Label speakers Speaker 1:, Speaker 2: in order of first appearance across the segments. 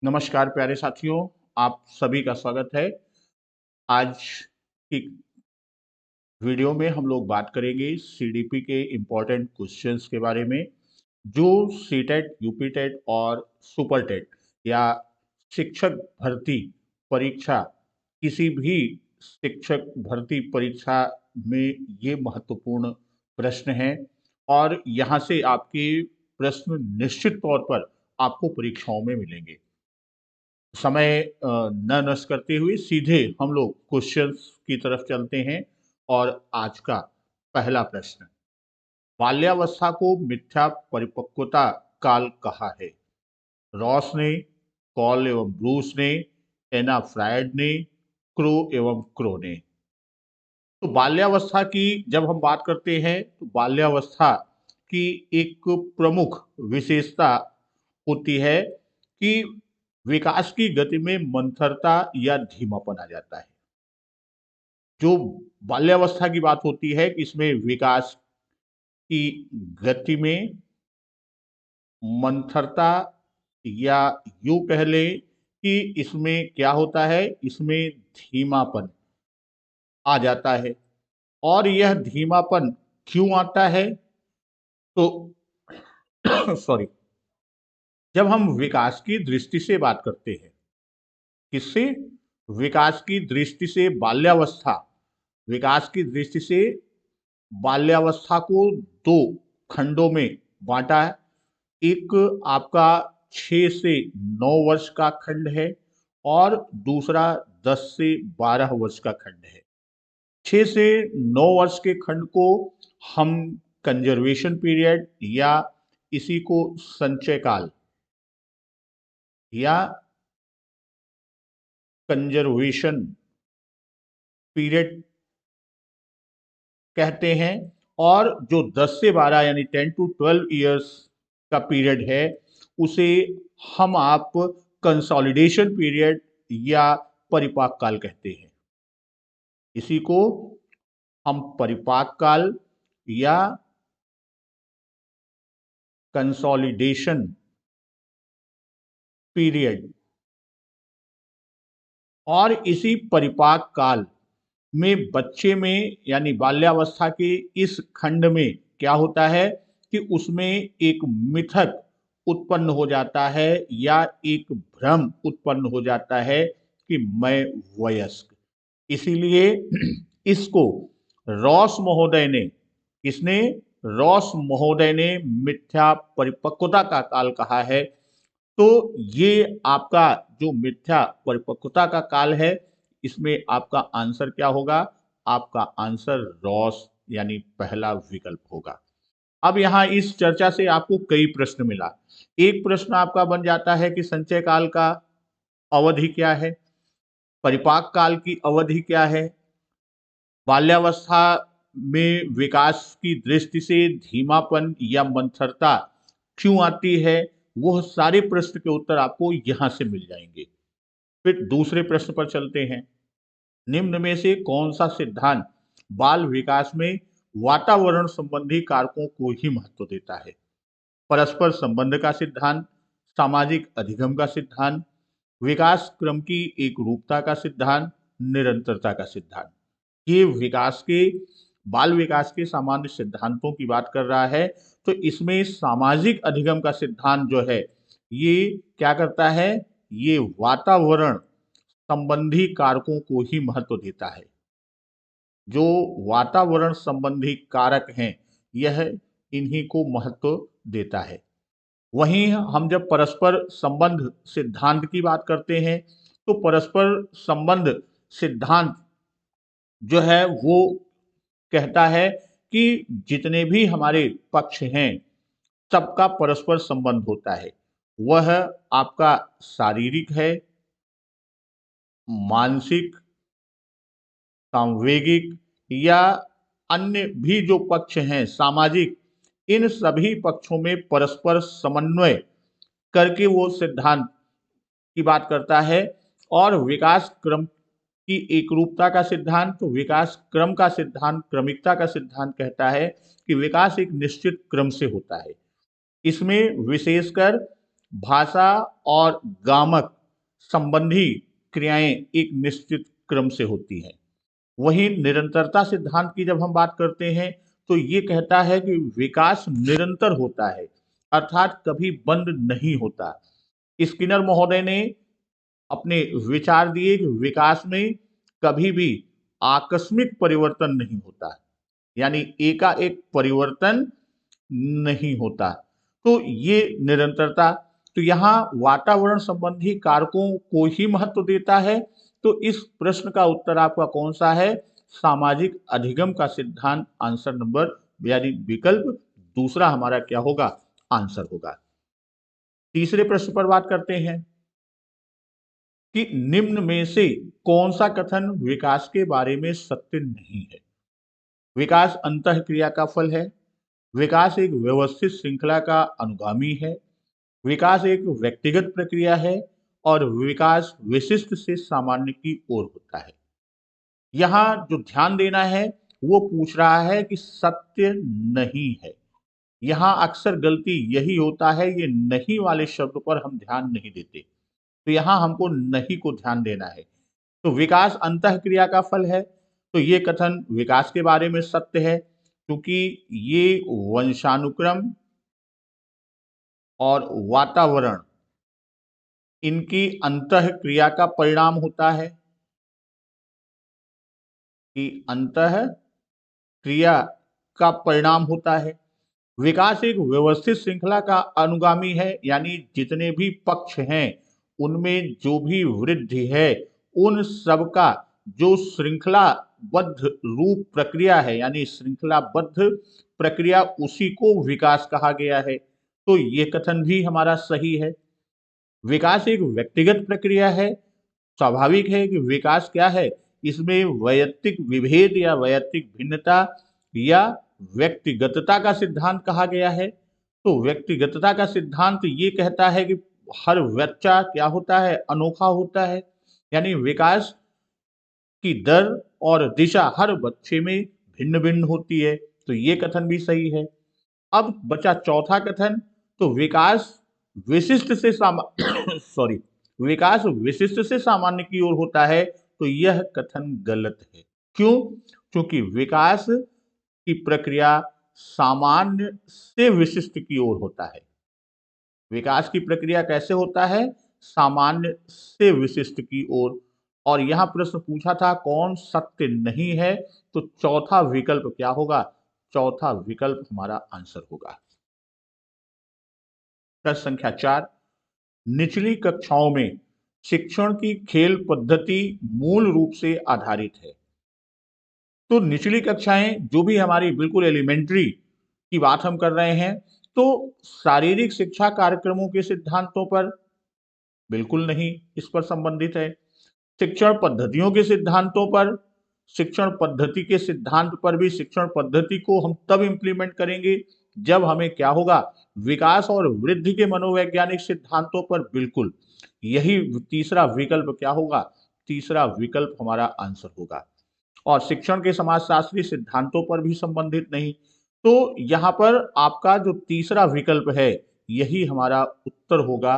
Speaker 1: नमस्कार प्यारे साथियों, आप सभी का स्वागत है। आज की वीडियो में हम लोग बात करेंगे सीडीपी के इम्पोर्टेंट क्वेश्चंस के बारे में, जो सीटेट, यूपीटेट और सुपरटेट या शिक्षक भर्ती परीक्षा, किसी भी शिक्षक भर्ती परीक्षा में ये महत्वपूर्ण प्रश्न हैं और यहाँ से आपके प्रश्न निश्चित तौर पर आपको परीक्षाओं में मिलेंगे। समय न नष्ट करते हुए सीधे हम लोग क्वेश्चंस की तरफ चलते हैं। और आज का पहला प्रश्न, बाल्यावस्था को मिथ्या परिपक्वता काल कहा है? रॉस ने, कॉल एवं ब्रूस ने, एना फ्रायड ने, क्रो एवं क्रो ने। तो बाल्यावस्था की जब हम बात करते हैं तो बाल्यावस्था की एक प्रमुख विशेषता होती है कि विकास की गति में मंथरता या धीमापन आ जाता है। जो बाल्यावस्था की बात होती है कि इसमें विकास की गति में मंथरता, या यूं कह लें कि इसमें क्या होता है, इसमें धीमापन आ जाता है। और यह धीमापन क्यों आता है? तो सॉरी, जब हम विकास की दृष्टि से बात करते हैं, किससे? विकास की दृष्टि से बाल्यावस्था, विकास की दृष्टि से बाल्यावस्था को दो खंडों में बांटा है। एक आपका 6 से 9 वर्ष का खंड है और दूसरा 10 से 12 वर्ष का खंड है। 6 से 9 वर्ष के खंड को हम कंजर्वेशन पीरियड या इसी को संचय काल या कंजर्वेशन पीरियड कहते हैं। और जो 10 से 12 यानी 10 to 12 इयर्स का पीरियड है, उसे हम आप कंसोलिडेशन पीरियड या परिपाक काल कहते हैं। इसी को हम परिपाक काल या कंसोलिडेशन पीरियड, और इसी परिपाक काल में बच्चे में यानी बाल्यावस्था के इस खंड में क्या होता है कि उसमें एक मिथक उत्पन्न हो जाता है या एक भ्रम उत्पन्न हो जाता है कि मैं वयस्क। इसीलिए इसको रॉस महोदय ने, किसने? रॉस महोदय ने मिथ्या परिपक्वता का काल कहा है। तो ये आपका जो मिथ्या परिपक्वता का काल है, इसमें आपका आंसर क्या होगा? आपका आंसर रॉस यानी पहला विकल्प होगा। अब यहां इस चर्चा से आपको कई प्रश्न मिला। एक प्रश्न आपका बन जाता है कि संचय काल का अवधि क्या है, परिपाक काल की अवधि क्या है, बाल्यावस्था में विकास की दृष्टि से धीमापन या मंथरता क्यों आती है। वह सारे प्रश्न के उत्तर आपको यहां से मिल जाएंगे। फिर दूसरे प्रश्न पर चलते हैं। निम्न में से कौन सा सिद्धांत बाल विकास में वातावरण संबंधी कारकों को ही महत्व देता है? परस्पर संबंध का सिद्धांत, सामाजिक अधिगम का सिद्धांत, विकास क्रम की एक रूपता का सिद्धांत, निरंतरता का सिद्धांत। ये विकास के, बाल विकास के सामान्य सिद्धांतों की बात कर रहा है। तो इसमें सामाजिक अधिगम का सिद्धांत जो है, ये क्या करता है? ये वातावरण संबंधी कारकों को ही महत्व देता है। जो वातावरण संबंधी कारक हैं, यह इन्हीं को महत्व देता है। वहीं हम जब परस्पर संबंध सिद्धांत की बात करते हैं, तो परस्पर संबंध सिद्धांत जो है वो कहता है कि जितने भी हमारे पक्ष हैं, सबका परस्पर संबंध होता है। वह आपका शारीरिक है, मानसिक, सांवेगिक या अन्य भी जो पक्ष हैं सामाजिक, इन सभी पक्षों में परस्पर समन्वय करके वो सिद्धांत की बात करता है। और विकास क्रम की एकरूपता का सिद्धांत, तो विकास क्रम का सिद्धांत, क्रमिकता का सिद्धांत कहता है कि विकास एक निश्चित क्रम से होता है। इसमें विशेषकर भाषा और गामक संबंधी क्रियाएं एक निश्चित क्रम से होती हैं। वहीं निरंतरता सिद्धांत की जब हम बात करते हैं तो ये कहता है कि विकास निरंतर होता है, अर्थात कभी बंद नहीं होता। स्किनर महोदय ने अपने विचार दिए कि विकास में कभी भी आकस्मिक परिवर्तन नहीं होता, यानी एकाएक परिवर्तन नहीं होता। तो ये निरंतरता, तो यहाँ वातावरण संबंधी कारकों को ही महत्व देता है। तो इस प्रश्न का उत्तर आपका कौन सा है? सामाजिक अधिगम का सिद्धांत, आंसर नंबर यानी विकल्प दूसरा हमारा क्या होगा? आंसर होगा। तीसरे प्रश्न पर बात करते हैं कि निम्न में से कौन सा कथन विकास के बारे में सत्य नहीं है? विकास अंतःक्रिया का फल है, विकास एक व्यवस्थित श्रृंखला का अनुगामी है, विकास एक व्यक्तिगत प्रक्रिया है और विकास विशिष्ट से सामान्य की ओर होता है। यहाँ जो ध्यान देना है वो पूछ रहा है कि सत्य नहीं है। यहाँ अक्सर गलती यही होता है, ये नहीं वाले शब्द पर हम ध्यान नहीं देते। तो यहाँ हमको नहीं को ध्यान देना है। तो विकास अंतःक्रिया का फल है, तो ये कथन विकास के बारे में सत्य है, क्योंकि ये वंशानुक्रम और वातावरण इनकी अंतःक्रिया का परिणाम होता है, कि अंतःक्रिया का परिणाम होता है। विकास एक व्यवस्थित श्रृंखला का अनुगामी है, यानी जितने भी पक्ष हैं उनमें जो भी वृद्धि है उन सबका जो श्रृंखलाबद्ध रूप प्रक्रिया है, यानी श्रृंखलाबद्ध प्रक्रिया, उसी को विकास कहा गया है। तो ये कथन भी हमारा सही है। विकास एक व्यक्तिगत प्रक्रिया है, स्वाभाविक है कि विकास क्या है, इसमें वैयक्तिक विभेद या वैयक्तिक भिन्नता या व्यक्तिगतता का सिद्धांत कहा गया है। तो व्यक्तिगतता का सिद्धांत ये कहता है कि हर बच्चा क्या होता है? अनोखा होता है, यानी विकास की दर और दिशा हर बच्चे में भिन्न भिन्न होती है। तो ये कथन भी सही है। अब बचा चौथा कथन, तो विकास विशिष्ट से सॉरी, विकास विशिष्ट से सामान्य की ओर होता है। तो यह कथन गलत है। क्यों? क्योंकि विकास की प्रक्रिया सामान्य से विशिष्ट की ओर होता है। विकास की प्रक्रिया कैसे होता है? सामान्य से विशिष्ट की ओर। और यहां प्रश्न पूछा था कौन सत्य नहीं है, तो चौथा विकल्प क्या होगा? चौथा विकल्प हमारा आंसर होगा। प्रश्न संख्या 4, निचली कक्षाओं में शिक्षण की खेल पद्धति मूल रूप से आधारित है। तो निचली कक्षाएं जो भी हमारी बिल्कुल एलिमेंट्री की बात हम कर रहे हैं, तो शारीरिक शिक्षा कार्यक्रमों के सिद्धांतों पर बिल्कुल नहीं इस पर संबंधित है। शिक्षण पद्धतियों के सिद्धांतों पर, शिक्षण पद्धति के सिद्धांत पर भी शिक्षण पद्धति को हम तब इम्प्लीमेंट करेंगे जब हमें क्या होगा? विकास और वृद्धि के मनोवैज्ञानिक सिद्धांतों पर बिल्कुल। यही तीसरा विकल्प क्या होगा? तीसरा विकल्प हमारा आंसर होगा। और शिक्षण के समाजशास्त्री सिद्धांतों पर भी संबंधित नहीं। तो यहाँ पर आपका जो तीसरा विकल्प है यही हमारा उत्तर होगा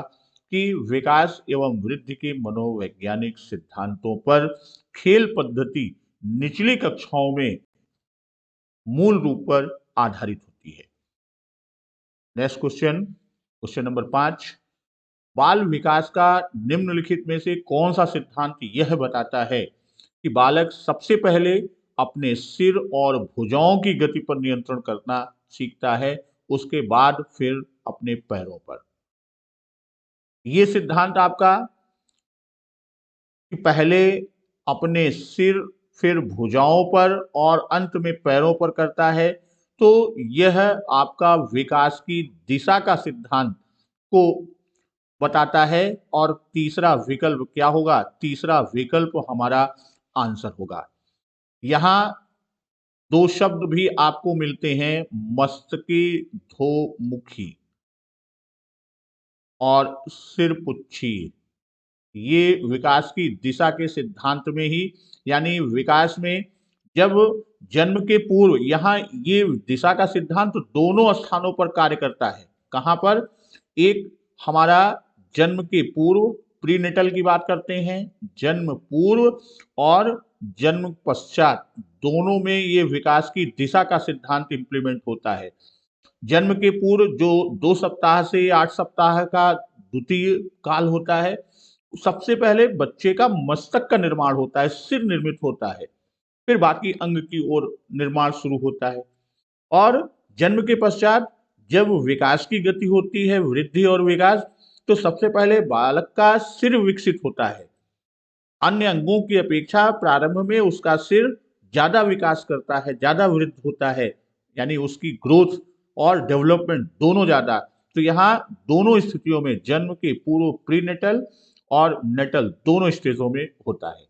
Speaker 1: कि विकास एवं वृद्धि के मनोवैज्ञानिक सिद्धांतों पर खेल पद्धति निचली कक्षाओं में मूल रूप पर आधारित होती है। नेक्स्ट क्वेश्चन, क्वेश्चन नंबर 5, बाल विकास का निम्नलिखित में से कौन सा सिद्धांत यह बताता है कि बालक सबसे पहले अपने सिर और भुजाओं की गति पर नियंत्रण करना सीखता है, उसके बाद फिर अपने पैरों पर? ये सिद्धांत आपका कि पहले अपने सिर, फिर भुजाओं पर और अंत में पैरों पर करता है। तो यह आपका विकास की दिशा का सिद्धांत को बताता है। और तीसरा विकल्प क्या होगा? तीसरा विकल्प हमारा आंसर होगा। यहाँ दो शब्द भी आपको मिलते हैं, मस्तकेधोमुखी और सिरपुच्छी। ये विकास की दिशा के सिद्धांत में ही, यानी विकास में जब जन्म के पूर्व, यहाँ ये दिशा का सिद्धांत दोनों स्थानों पर कार्य करता है। कहाँ पर? एक हमारा जन्म के पूर्व प्रीनेटल की बात करते हैं, जन्म पूर्व और जन्म पश्चात दोनों में ये विकास की दिशा का सिद्धांत इम्प्लीमेंट होता है। जन्म के पूर्व जो 2 सप्ताह से 8 सप्ताह का द्वितीय काल होता है, सबसे पहले बच्चे का मस्तक का निर्माण होता है, सिर निर्मित होता है, फिर बाकी अंग की ओर निर्माण शुरू होता है। और जन्म के पश्चात जब विकास की गति होती है, वृद्धि और विकास, तो सबसे पहले बालक का सिर विकसित होता है। अन्य अंगों की अपेक्षा प्रारंभ में उसका सिर ज्यादा विकास करता है, ज्यादा वृद्ध होता है, यानी उसकी ग्रोथ और डेवलपमेंट दोनों ज्यादा। तो यहाँ दोनों स्थितियों में जन्म के पूर्व प्रीनेटल और नेटल दोनों स्टेजों में होता है।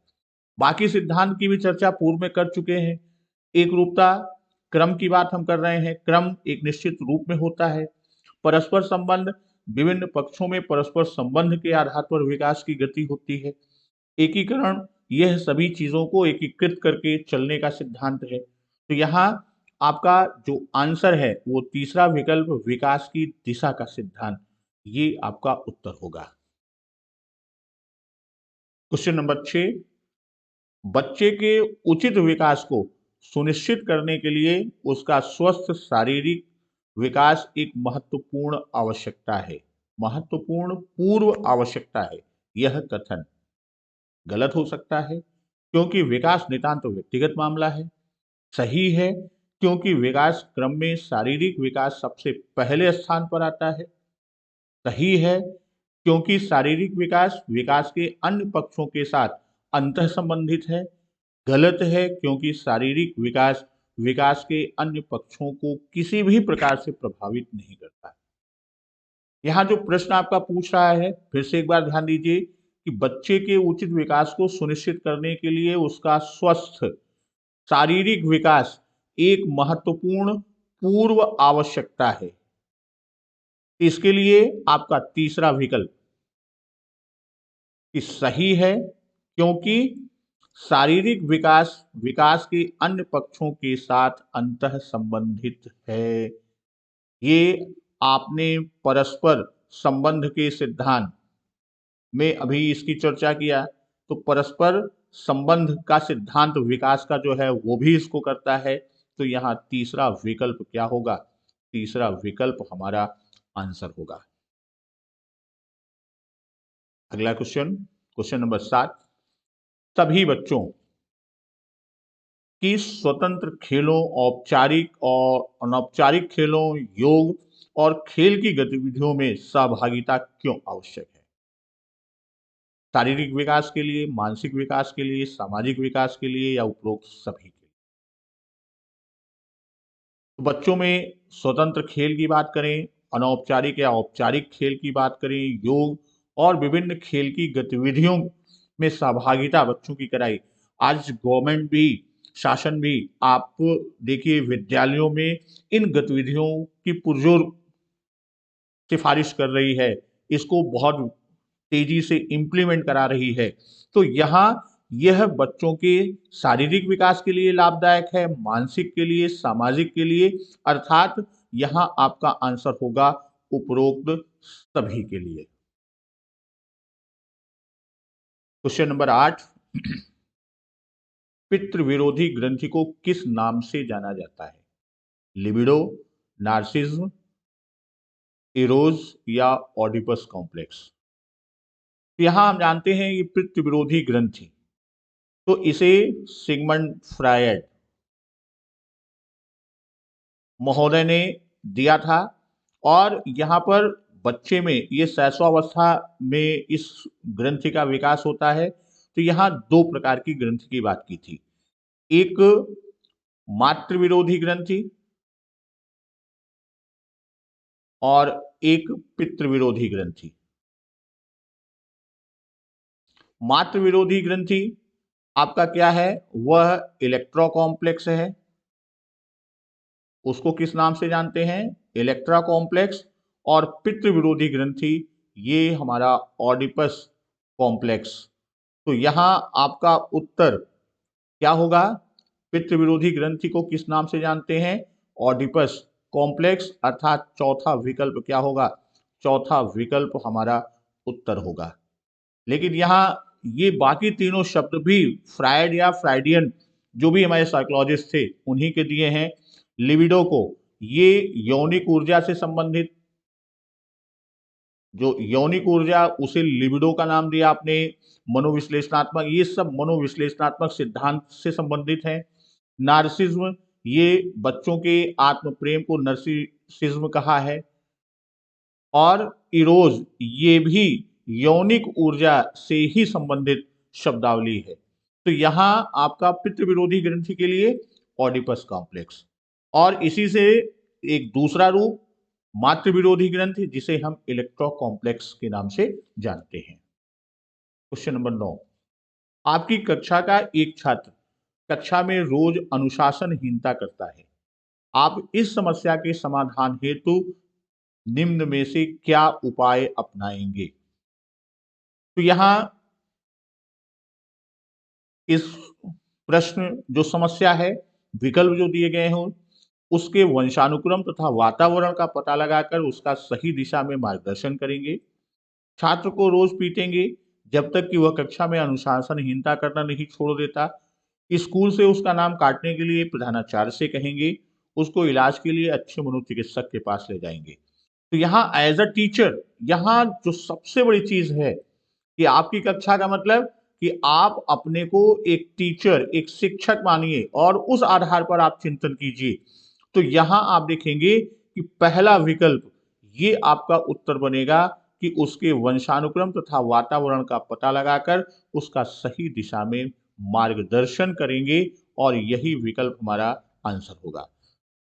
Speaker 1: बाकी सिद्धांत की भी चर्चा पूर्व में कर चुके हैं। एक रूपता, क्रम की बात हम कर रहे हैं। क्रम एक निश्चित रूप में होता है। परस्पर संबंध, विभिन्न पक्षों में परस्पर संबंध के आधार पर विकास की गति होती है। एकीकरण, यह सभी चीजों को एकीकृत करके चलने का सिद्धांत है। तो यहाँ आपका जो आंसर है वो तीसरा विकल्प, विकास की दिशा का सिद्धांत, ये आपका उत्तर होगा। क्वेश्चन नंबर 6, बच्चे के उचित विकास को सुनिश्चित करने के लिए उसका स्वस्थ शारीरिक विकास एक महत्वपूर्ण आवश्यकता है। महत्वपूर्ण पूर्व आवश्यकता है। यह कथन गलत हो सकता है क्योंकि विकास नितांत व्यक्तिगत मामला है। सही है क्योंकि विकास क्रम में शारीरिक विकास सबसे पहले स्थान पर आता है। सही है क्योंकि शारीरिक विकास विकास के अन्य पक्षों के साथ अंतः संबंधित है। गलत है क्योंकि शारीरिक विकास विकास के अन्य पक्षों को किसी भी प्रकार से प्रभावित नहीं करता। यहाँ जो प्रश्न आपका पूछ रहा है, फिर से एक बार ध्यान दीजिए कि बच्चे के उचित विकास को सुनिश्चित करने के लिए उसका स्वस्थ शारीरिक विकास एक महत्वपूर्ण पूर्व आवश्यकता है। इसके लिए आपका तीसरा विकल्प कि सही है क्योंकि शारीरिक विकास विकास के अन्य पक्षों के साथ अंतः संबंधित है। ये आपने परस्पर संबंध के सिद्धांत में अभी इसकी चर्चा किया, तो परस्पर संबंध का सिद्धांत विकास का जो है वो भी इसको करता है। तो यहाँ तीसरा विकल्प क्या होगा? तीसरा विकल्प हमारा आंसर होगा। अगला क्वेश्चन, क्वेश्चन नंबर 7, सभी बच्चों की स्वतंत्र खेलों, औपचारिक और अनौपचारिक खेलों, योग और खेल की गतिविधियों में सहभागिता क्यों आवश्यक है? शारीरिक विकास के लिए, मानसिक विकास के लिए, सामाजिक विकास के लिए या उपरोक्त सभी के लिए? तो बच्चों में स्वतंत्र खेल की बात करें, अनौपचारिक या औपचारिक खेल की बात करें, योग और विभिन्न खेल की गतिविधियों में सहभागिता बच्चों की कराई। आज गवर्नमेंट भी, शासन भी, आप देखिए विद्यालयों में इन गतिविधियों की पुरजोर सिफारिश कर रही है, इसको बहुत तेजी से इम्प्लीमेंट करा रही है। तो यहाँ यह बच्चों के शारीरिक विकास के लिए लाभदायक है, मानसिक के लिए, सामाजिक के लिए, अर्थात यहाँ आपका आंसर होगा उपरोक्त सभी के लिए। क्वेश्चन नंबर 8, पितृ विरोधी ग्रंथि को किस नाम से जाना जाता है? लिबिडो, नार्सिज्म, इरोज या ऑडिपस कॉम्प्लेक्स? यहां हम जानते हैं ये पितृ विरोधी ग्रंथि, तो इसे सिगमंड फ्रायड महोदय ने दिया था। और यहाँ पर बच्चे में ये शैशवावस्था में इस ग्रंथि का विकास होता है। तो यहाँ दो प्रकार की ग्रंथि की बात की थी, एक मातृ विरोधी ग्रंथि और एक पितृ विरोधी ग्रंथि। मातृ विरोधी ग्रंथि आपका क्या है? वह इलेक्ट्रो कॉम्प्लेक्स है। उसको किस नाम से जानते हैं? Electra complex. और पितृ विरोधी ग्रंथि ये हमारा ऑडिपस कॉम्प्लेक्स। तो यहां आपका उत्तर क्या होगा? पितृ विरोधी ग्रंथि को किस नाम से जानते हैं? ऑडिपस कॉम्प्लेक्स, अर्थात चौथा विकल्प क्या होगा? चौथा विकल्प हमारा उत्तर होगा। लेकिन यहाँ ये बाकी तीनों शब्द भी फ्रायड या फ्राइडियन जो भी हमारे साइकोलॉजिस्ट थे उन्हीं के दिए हैं। लिबिडो को ये यौनिक ऊर्जा से संबंधित, जो यौनिक ऊर्जा उसे लिबिडो का नाम दिया आपने। मनोविश्लेषणात्मक, ये सब मनोविश्लेषणात्मक सिद्धांत से संबंधित है। नार्सिज्म, ये बच्चों के आत्म प्रेम को नर्सिसिज्म कहा है। और इरोज, ये भी यौनिक ऊर्जा से ही संबंधित शब्दावली है। तो यहां आपका पितृ विरोधी ग्रंथि के लिए ऑडिपस कॉम्प्लेक्स, और इसी से एक दूसरा रूप मातृ विरोधी ग्रंथि जिसे हम इलेक्ट्रो कॉम्प्लेक्स के नाम से जानते हैं। क्वेश्चन नंबर 9, आपकी कक्षा का एक छात्र कक्षा में रोज अनुशासनहीनता करता है। आप इस समस्या के समाधान हेतु निम्न में से क्या उपाय अपनाएंगे? तो यहां इस प्रश्न जो समस्या है, विकल्प जो दिए गए हैं उसके वंशानुक्रम तथा वातावरण का पता लगाकर उसका सही दिशा में मार्गदर्शन करेंगे। छात्र को रोज पीटेंगे जब तक कि वह कक्षा में अनुशासनहीनता करना नहीं छोड़ देता। स्कूल से उसका नाम काटने के लिए प्रधानाचार्य से कहेंगे। उसको इलाज के लिए अच्छे मनोचिकित्सक के पास ले जाएंगे। तो यहाँ एज अ टीचर, यहाँ जो सबसे बड़ी चीज है कि आपकी कक्षा का मतलब कि आप अपने को एक टीचर, एक शिक्षक मानिए और उस आधार पर आप चिंतन कीजिए। तो यहां आप देखेंगे कि पहला विकल्प ये आपका उत्तर बनेगा कि उसके वंशानुक्रम तथा वातावरण का पता लगाकर उसका सही दिशा में मार्गदर्शन करेंगे, और यही विकल्प हमारा आंसर होगा।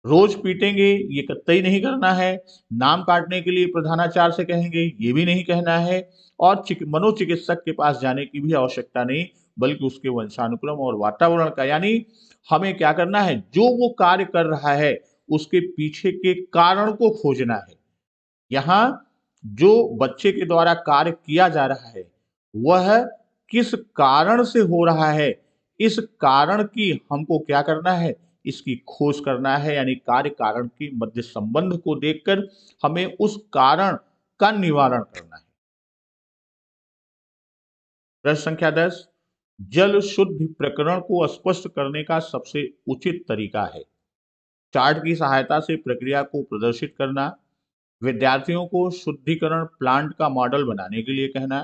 Speaker 1: रोज पीटेंगे ये कतई नहीं करना है। नाम काटने के लिए प्रधानाचार्य से कहेंगे ये भी नहीं कहना है। और मनोचिकित्सक के पास जाने की भी आवश्यकता नहीं, बल्कि उसके वंशानुक्रम और वातावरण का, यानी हमें क्या करना है, जो वो कार्य कर रहा है उसके पीछे के कारण को खोजना है। यहाँ जो बच्चे के द्वारा कार्य किया जा रहा है वह किस कारण से हो रहा है, इस कारण की हमको क्या करना है, इसकी खोज करना है। यानी कार्य कारण की मध्य संबंध को देखकर हमें उस कारण का निवारण करना है। प्रश्न संख्या 10, जल शुद्धि प्रकरण को स्पष्ट करने का सबसे उचित तरीका है। चार्ट की सहायता से प्रक्रिया को प्रदर्शित करना, विद्यार्थियों को शुद्धिकरण प्लांट का मॉडल बनाने के लिए कहना,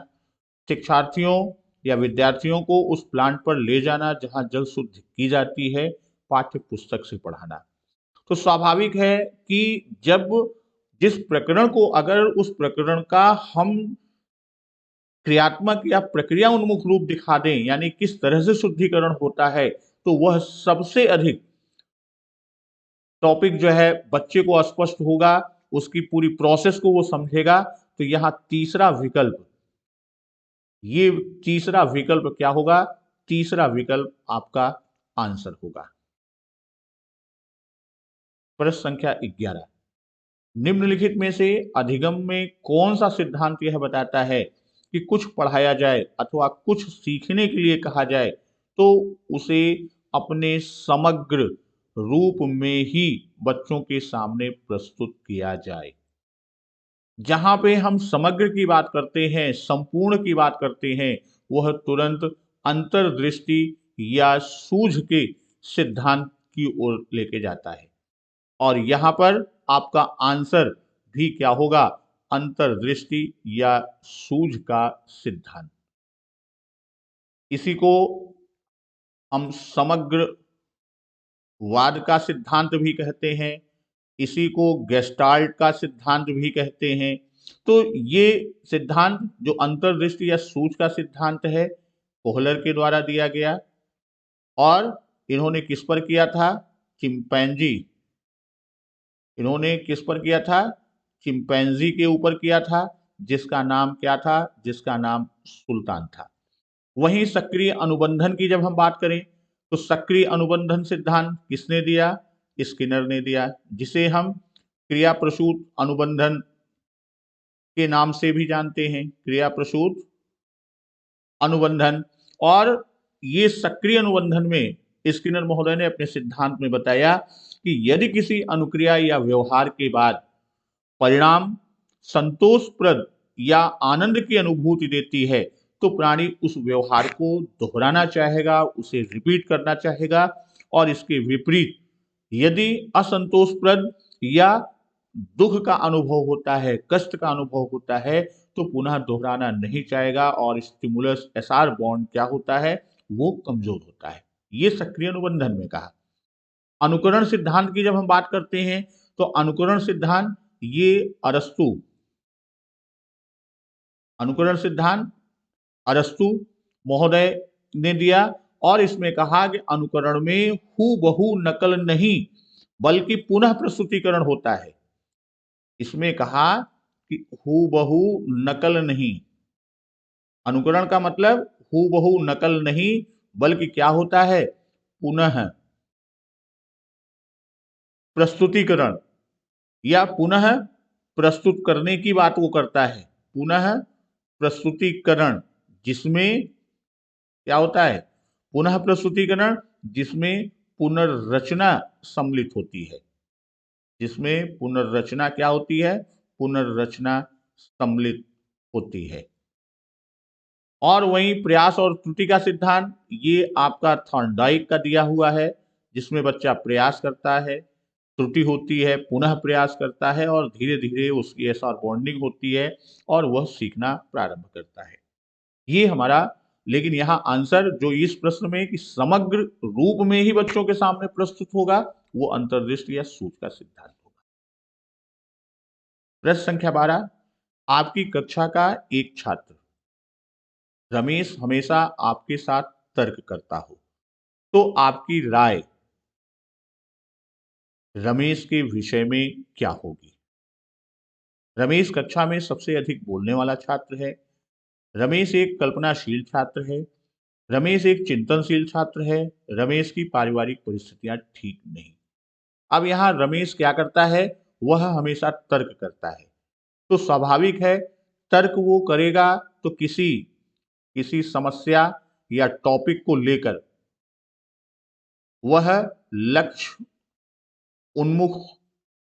Speaker 1: शिक्षार्थियों या विद्यार्थियों को उस प्लांट पर ले जाना जहां जल शुद्ध की जाती है, पाठ्य पुस्तक से पढ़ाना। तो स्वाभाविक है कि जब जिस प्रकरण को, अगर उस प्रकरण का हम क्रियात्मक या प्रक्रिया उन्मुख रूप दिखा दें, यानी किस तरह से शुद्धिकरण होता है, तो वह सबसे अधिक टॉपिक जो है बच्चे को स्पष्ट होगा, उसकी पूरी प्रोसेस को वो समझेगा। तो यहाँ तीसरा विकल्प, ये तीसरा विकल्प क्या होगा, तीसरा विकल्प आपका आंसर होगा। प्रश्न संख्या 11, निम्नलिखित में से अधिगम में कौन सा सिद्धांत यह बताता है कि कुछ पढ़ाया जाए अथवा कुछ सीखने के लिए कहा जाए तो उसे अपने समग्र रूप में ही बच्चों के सामने प्रस्तुत किया जाए। जहां पे हम समग्र की बात करते हैं, संपूर्ण की बात करते हैं, वह तुरंत अंतर्दृष्टि या सूझ के सिद्धांत की ओर लेके जाता है। और यहां पर आपका आंसर भी क्या होगा, अंतर्दृष्टि या सूझ का सिद्धांत। इसी को हम समग्र वाद का सिद्धांत भी कहते हैं, इसी को गेस्टाल्ट का सिद्धांत भी कहते हैं। तो ये सिद्धांत जो अंतर्दृष्टि या सूझ का सिद्धांत है, कोहलर के द्वारा दिया गया, और इन्होंने किस पर किया था, चिंपैंजी। इन्होंने किस पर किया था, चिंपैंजी के ऊपर किया था, जिसका नाम क्या था, जिसका नाम सुल्तान था। वहीं सक्रिय अनुबंधन की जब हम बात करें तो सक्रिय अनुबंधन सिद्धांत किसने दिया, स्किनर ने दिया, जिसे हम क्रिया प्रसूत अनुबंधन के नाम से भी जानते हैं, क्रिया प्रसूत अनुबंधन। और ये सक्रिय अनुबंधन में स्किनर महोदय ने अपने सिद्धांत में बताया कि यदि किसी अनुक्रिया या व्यवहार के बाद परिणाम संतोषप्रद या आनंद की अनुभूति देती है तो प्राणी उस व्यवहार को दोहराना चाहेगा, उसे रिपीट करना चाहेगा। और इसके विपरीत यदि असंतोषप्रद या दुख का अनुभव होता है, कष्ट का अनुभव होता है, तो पुनः दोहराना नहीं चाहेगा और स्टिमुलस एसआर बॉन्ड क्या होता है, वो कमजोर होता है। ये सक्रिय अनुबंधन में कहा। अनुकरण सिद्धांत की जब हम बात करते हैं तो अनुकरण सिद्धांत ये अनुकरण सिद्धांत अरस्तु महोदय ने दिया और इसमें कहा कि अनुकरण में हूबहू नकल नहीं बल्कि पुनः प्रस्तुतिकरण होता है। इसमें कहा कि हूबहू नकल नहीं, अनुकरण का मतलब हूबहू नकल नहीं बल्कि क्या होता है, पुनः प्रस्तुतिकरण या पुनः प्रस्तुत करने की बात वो करता है। पुनः प्रस्तुतिकरण जिसमें क्या होता है, पुनः प्रस्तुतिकरण जिसमें पुनर्रचना सम्मिलित होती है, जिसमें पुनर्रचना क्या होती है, पुनर्रचना सम्मिलित होती है। और वहीं प्रयास और त्रुटि का सिद्धांत ये आपका थॉर्नडाइक का दिया हुआ है, जिसमें बच्चा प्रयास करता है, त्रुटि होती है, पुनः प्रयास करता है और धीरे धीरे उसकी एसआर बॉन्डिंग होती है और वह सीखना प्रारंभ करता है। ये हमारा, लेकिन यहाँ आंसर जो इस प्रश्न में कि समग्र रूप में ही बच्चों के सामने प्रस्तुत होगा वो अंतर्दृष्टि या सूच का सिद्धांत होगा। प्रश्न संख्या 12, आपकी कक्षा का एक छात्र रमेश हमेशा आपके साथ तर्क करता हो तो आपकी राय रमेश के विषय में क्या होगी? रमेश कक्षा में सबसे अधिक बोलने वाला छात्र है। रमेश एक कल्पनाशील छात्र है। रमेश एक चिंतनशील छात्र है। रमेश की पारिवारिक परिस्थितियां ठीक नहीं। अब यहाँ रमेश क्या करता है, वह हमेशा तर्क करता है, तो स्वाभाविक है तर्क वो करेगा तो किसी किसी समस्या या टॉपिक को लेकर वह लक्ष्य उन्मुख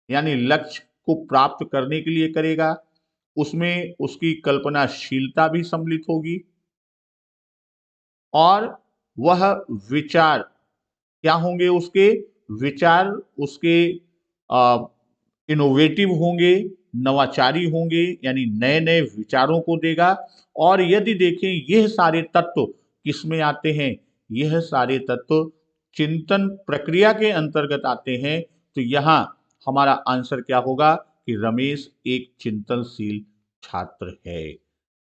Speaker 1: यानी लक्ष्य को प्राप्त करने के लिए करेगा। उसमें उसकी कल्पनाशीलता भी सम्मिलित होगी और वह विचार क्या होंगे, उसके विचार उसके इनोवेटिव होंगे, नवाचारी होंगे, यानी नए नए विचारों को देगा। और यदि देखें यह सारे तत्व किसमें आते हैं, यह सारे तत्व चिंतन प्रक्रिया के अंतर्गत आते हैं। तो यहाँ हमारा आंसर क्या होगा कि रमेश एक चिंतनशील छात्र है।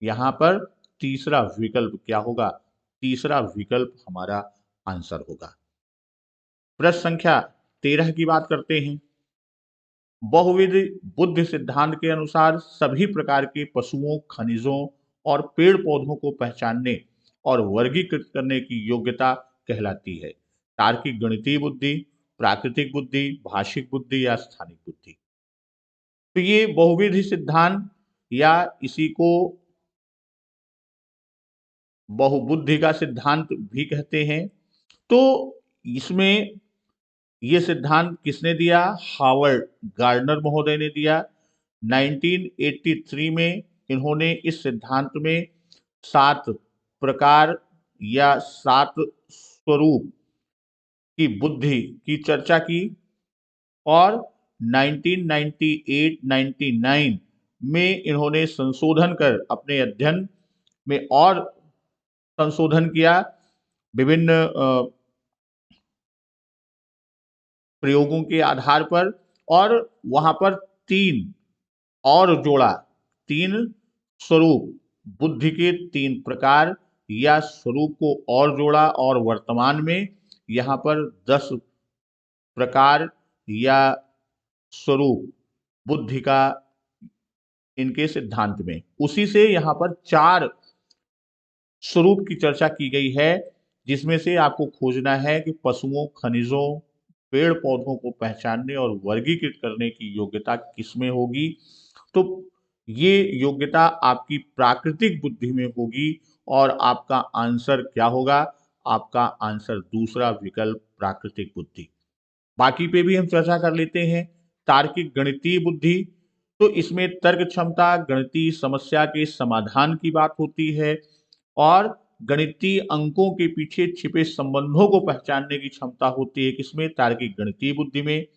Speaker 1: यहाँ पर तीसरा विकल्प क्या होगा, तीसरा विकल्प हमारा आंसर होगा। प्रश्न संख्या 13 की बात करते हैं। बहुविध बुद्धि सिद्धांत के अनुसार सभी प्रकार के पशुओं, खनिजों और पेड़ पौधों को पहचानने और वर्गीकृत करने की योग्यता कहलाती है। तार्किक गणितीय बुद्धि, प्राकृतिक बुद्धि, भाषिक बुद्धि या स्थानिक बुद्धि। तो ये बहुविध सिद्धांत या इसी को बहुबुद्धि का सिद्धांत भी कहते हैं। तो इसमें ये सिद्धांत किसने दिया, हावर्ड गार्डनर महोदय ने दिया। 1983 में इन्होंने इस सिद्धांत में 7 प्रकार या 7 स्वरूप की बुद्धि की चर्चा की और 1998-99 में इन्होंने संशोधन कर अपने अध्ययन में और संशोधन किया, विभिन्न प्रयोगों के आधार पर, और वहां पर 3 और जोड़ा, 3 स्वरूप, बुद्धि के 3 प्रकार या स्वरूप को और जोड़ा और वर्तमान में यहाँ पर 10 प्रकार या स्वरूप बुद्धि का इनके सिद्धांत में, उसी से यहाँ पर 4 स्वरूप की चर्चा की गई है, जिसमें से आपको खोजना है कि पशुओं, खनिजों, पेड़ पौधों को पहचानने और वर्गीकृत करने की योग्यता किसमें होगी। तो ये योग्यता आपकी प्राकृतिक बुद्धि में होगी और आपका आंसर क्या होगा, आपका आंसर दूसरा विकल्प प्राकृतिक बुद्धि। बाकी पे भी हम चर्चा कर लेते हैं। तार्किक गणितीय बुद्धि, तो इसमें तर्क क्षमता, गणितीय समस्या के समाधान की बात होती है और गणितीय अंकों के पीछे छिपे संबंधों को पहचानने की क्षमता होती है। किसमें? तार्किक गणितीय बुद्धि में।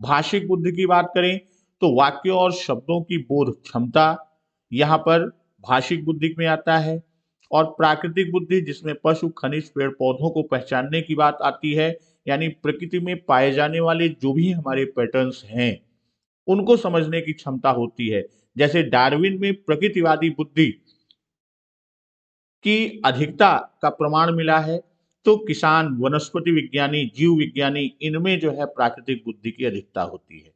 Speaker 1: भाषिक बुद्धि की बात करें तो वाक्यों और शब्दों की बोध क्षमता यहाँ पर भाषिक बुद्धि में आता है। और प्राकृतिक बुद्धि, जिसमें पशु, खनिज, पेड़ पौधों को पहचानने की बात आती है, यानी प्रकृति में पाए जाने वाले जो भी हमारे पैटर्न्स हैं उनको समझने की क्षमता होती है। जैसे डार्विन में प्रकृतिवादी बुद्धि की अधिकता का प्रमाण मिला है, तो किसान, वनस्पति विज्ञानी, जीव विज्ञानी, इनमें जो है प्राकृतिक बुद्धि की अधिकता होती है।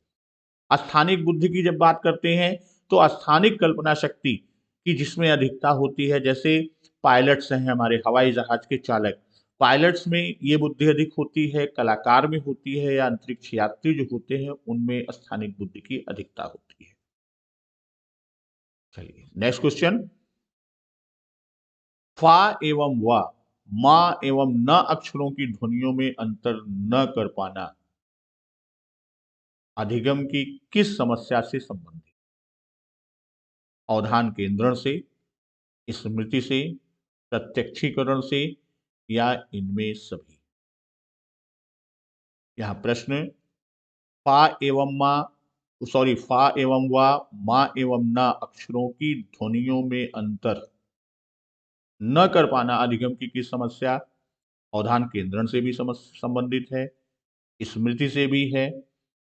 Speaker 1: स्थानिक बुद्धि की जब बात करते हैं तो स्थानिक कल्पना शक्ति की जिसमें अधिकता होती है, जैसे पायलट्स हैं हमारे हवाई जहाज के चालक, पायलट्स में ये बुद्धि अधिक होती है, कलाकार में होती है, या अंतरिक्ष यात्री जो होते हैं उनमें स्थानिक बुद्धि की अधिकता होती है। चलिए नेक्स्ट क्वेश्चन। फा एवं वा, मा एवं न अक्षरों की ध्वनियों में अंतर न कर पाना अधिगम की किस समस्या से संबंधित? अवधान केंद्रण से, स्मृति से, प्रत्यक्षीकरण से, या इनमें सभी? यहां प्रश्न फा एवं मा फा एवं वा, मा एवं न अक्षरों की ध्वनियों में अंतर न कर पाना अधिगम की किस समस्या? अवधान केंद्रण से भी संबंधित है, स्मृति से भी है,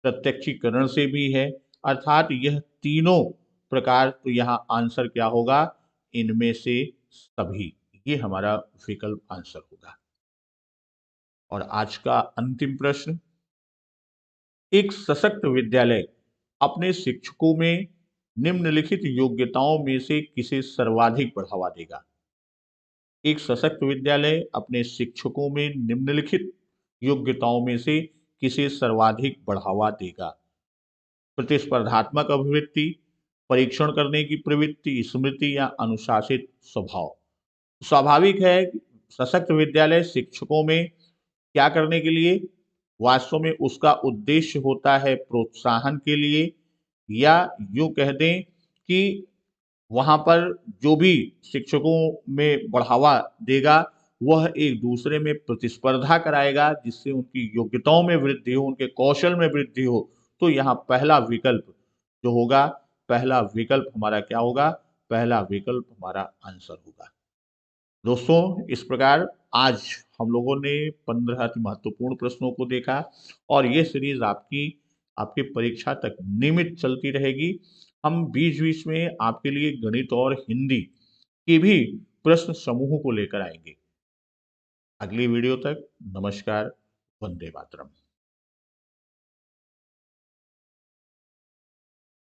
Speaker 1: प्रत्यक्षीकरण से भी है, अर्थात यह तीनों प्रकार। तो यहाँ आंसर क्या होगा? इनमें से सभी। ये हमारा विकल्प आंसर होगा। और आज का अंतिम प्रश्न, एक सशक्त विद्यालय अपने शिक्षकों में निम्नलिखित योग्यताओं में से किसे सर्वाधिक बढ़ावा देगा? एक सशक्त विद्यालय अपने शिक्षकों में निम्नलिखित योग्यताओं में से किसे सर्वाधिक बढ़ावा देगा? प्रतिस्पर्धात्मक अभिवृत्ति, परीक्षण करने की प्रवृत्ति, स्मृति, या अनुशासित स्वभाव? स्वाभाविक है कि सशक्त विद्यालय शिक्षकों में क्या करने के लिए? वास्तव में उसका उद्देश्य होता है प्रोत्साहन के लिए, या यूं कह दें कि वहां पर जो भी शिक्षकों में बढ़ावा देगा वह एक दूसरे में प्रतिस्पर्धा कराएगा, जिससे उनकी योग्यताओं में वृद्धि हो, उनके कौशल में वृद्धि हो। तो यहाँ पहला विकल्प जो होगा, पहला विकल्प हमारा क्या होगा? पहला विकल्प हमारा आंसर होगा। दोस्तों, इस प्रकार आज हम लोगों ने 15 अति महत्वपूर्ण प्रश्नों को देखा और ये सीरीज आपकी परीक्षा तक नियमित चलती रहेगी। हम बीच-बीच में आपके लिए गणित और हिंदी के भी प्रश्न समूह को लेकर आएंगे। अगली वीडियो तक नमस्कार, वंदे मातरम।